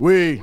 Oui.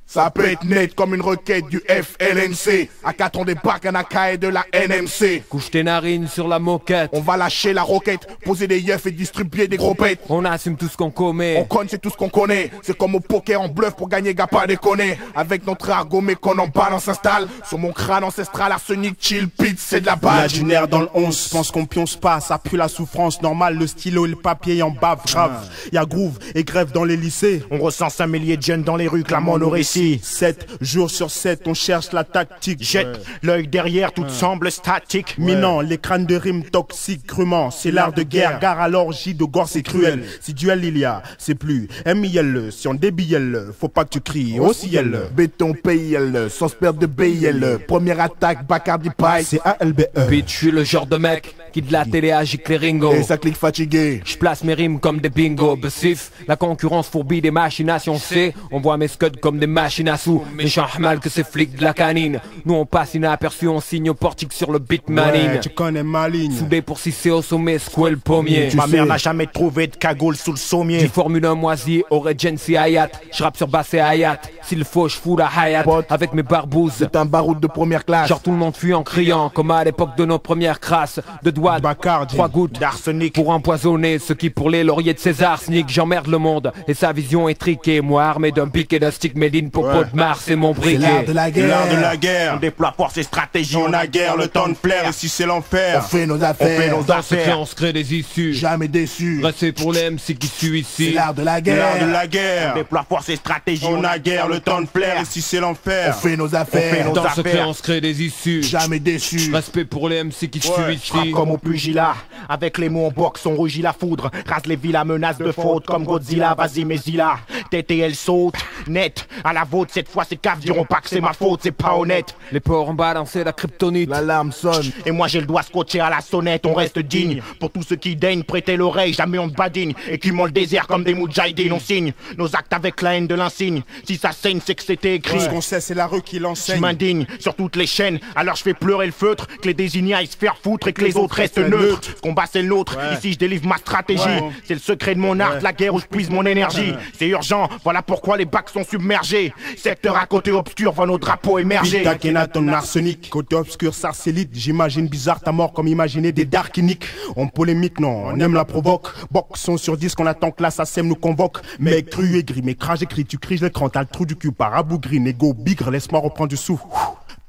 Ça peut être net comme une requête du FLNC. À 4 on débarque un AK de la NMC. Couche tes narines sur la moquette. On va lâcher la roquette, poser des yeufs et distribuer des gros pets. On assume tout ce qu'on commet. On conne, c'est tout ce qu'on connaît. C'est comme au poker, en bluff pour gagner, gars, pas déconner. Avec notre argot, mais qu'on en balance s'installe. Sur mon crâne ancestral, arsenic, chill, pit, c'est de la balle. Il y a du nerf dans le 11, pense qu'on pionce pas, ça pue la souffrance. Normal, le stylo et le papier en bave grave. Y a groove et grève dans les lycées. On recense 1 millier de jeunes dans les rues, clamant nos récits. 7 jours sur 7, on cherche la tactique. Jette l'œil derrière, tout semble statique. Minant, les crânes de rimes toxiques, crûment. C'est l'art de guerre, gare à l'orgie de gore, c'est cruel. Si duel il y a, c'est plus MIL. Si on débille, faut pas que tu cries, aussi elle. Béton PIL, sans se perdre de BIL. Première attaque, Bacardi Pie. C'est ALBE. Bitch, je suis le genre de mec qui de la télé agite les ringos. Et ça clique fatigué. Je place mes rimes comme des bingos. Bessif, la concurrence fourbit des machinations. C, on voit mes scuds comme des machines à sous. Méchant mal que ces flics de la canine. Nous on passe inaperçu, on signe au portique sur le beat manine. Ouais, tu connais ma ligne. Soudé pour sucer au sommet, secouer le pommier. Ma mère n'a jamais trouvé de cagoule sous le sommier. Du Formule 1 moisi au Regency Hayat. J'rappe sur basse et Hayat. S'il faut, j'fous la Hayat. Avec mes barbouzes. C'est un baroud de première classe. Genre tout le monde fuit en criant. Comme à l'époque de nos premières crasses. De doigts, Bacardi. 3 gouttes D'arsenic pour empoisonner ceux qui pour les lauriers de César sneak. J'emmerde le monde et sa vision est triquée. Moi armé d'un pic et d'un stick made in pour peau de Mars, c'est mon briquet. L'art de la guerre. L'art de la guerre. On déploie force et stratégie. On a guère le temps de plaire, et si c'est l'enfer. On fait nos affaires. Dans ce fait, on se crée des issues. Jamais déçu. Restez pour les MC qui suit C'est ici. l'art de la L'art guerre. de la guerre. On déploie force et stratégie. On a guère le temps de plaire, et si c'est On l'enfer. fait nos affaires. Dans ce affaires. fait, on se crée des issues. Jamais déçu. Respect pour les MC qui suit Frappe ici. comme au pugilat. Avec les mots en boxe, on rugit la foudre. Rase les villes à menace de faute comme Godzilla. Vas-y, mais là. TTL saute. Net. À la vôtre, cette fois, ces caves diront pas que c'est ma faute, c'est pas honnête. Les porcs ont balancé la kryptonite. L'alarme sonne. Et moi j'ai le doigt scotché à la sonnette, on reste digne. Pour tous ceux qui daignent prêter l'oreille, jamais on ne badine. Et qui le désert comme des moudjahidines, on signe nos actes avec la haine de l'insigne. Si ça saigne, c'est que c'était écrit. Ce qu'on sait, c'est la rue qui Je l'enseigne. m'indigne sur toutes les chaînes, alors je fais pleurer le feutre, que les désignés aillent se faire foutre et que les autres restent neutres. Ce combat c'est le nôtre, ici je délivre ma stratégie. C'est le secret de mon art, la guerre où je puise mon énergie. C'est urgent, voilà pourquoi les bacs sont submergés. Secteur à côté obscur, voit nos drapeaux émerger. Takena ton arsenic, côté obscur, sarcellite. J'imagine bizarre ta mort comme imaginer des darkiniques. On polémique, non, on aime la provoque. Boxon sur 10 qu'on attend que l'assassin nous convoque. Mec cru et gris, mais crage écrit, tu crises l'écran, t'as le trou du cul par abougri, négo, bigre, laisse-moi reprendre du souffle.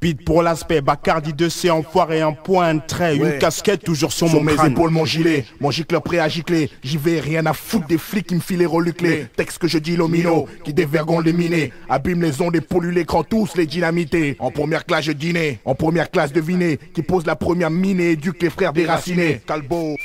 Pete pour l'aspect, Bacardi 2C enfoiré, un point, un trait, une casquette toujours sur Sur mon mes crâne. épaules, mon gilet. Mon gicleur prêt à gicler. J'y vais, rien à foutre des flics qui me filent les reluclés. Texte que je dis l'omino, qui dévergondent les minés. Abîme les ondes et pollue l'écran, tous les dynamités. En première classe, je dînais. En première classe, devinez. Qui pose la première mine et éduque les frères déracinés. Calbo.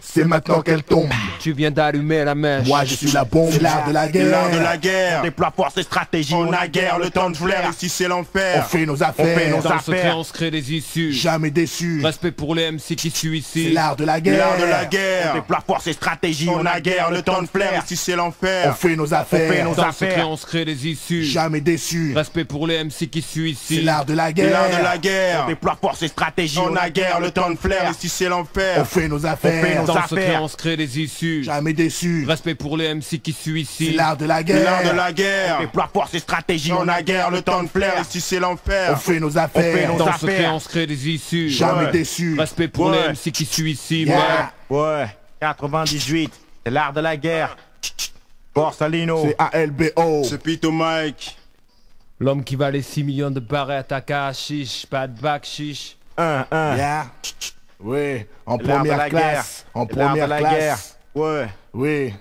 C'est maintenant qu'elle tombe. Tu viens d'allumer la mèche. Moi, je suis la bombe. C'est l'art de la L'art de guerre. la guerre. On déploie force et stratégie. On a guère le temps de plaire, et si c'est On l'enfer. fait nos fait affaires. nos Dans ce fait, affaires. on se crée des issues. Jamais déçu. Respect pour les MC qui suit C'est ici. l'art de la guerre. L'art de la On guerre. déploie force et stratégie. On a guère le temps de plaire, et si c'est On l'enfer. fait nos affaires. nos Dans ce fait, affaires. on se crée des issues. Jamais déçu. Respect pour les MC qui suit C'est ici. l'art de la L'art guerre. de la guerre. On déploie force et stratégie. On a guère le temps de plaire, et si c'est On l'enfer. fait nos affaires. nos Dans ce fait, affaires. on se crée des issues. Jamais déçu. Respect pour les MC qui suit C'est ici. l'art de la L'art de guerre. la On guerre. déploie force et stratégie. On a guère le temps de plaire, et si c'est On l'enfer. fait nos affaires. nos Dans ce fait, affaires. on se crée des issues. Jamais déçu. Respect pour Ouais. les MC qui suit ici. Yeah. Ouais, 98, c'est l'art de la guerre. Borsalino. C'est ALBO. C'est Pito Mike. L'homme qui valait 6 millions de barrettes à cachiche, pas de bac chiche. Yeah. Oui, en L'art de première la guerre. classe. En L'art de première la guerre. classe. Ouais. Oui.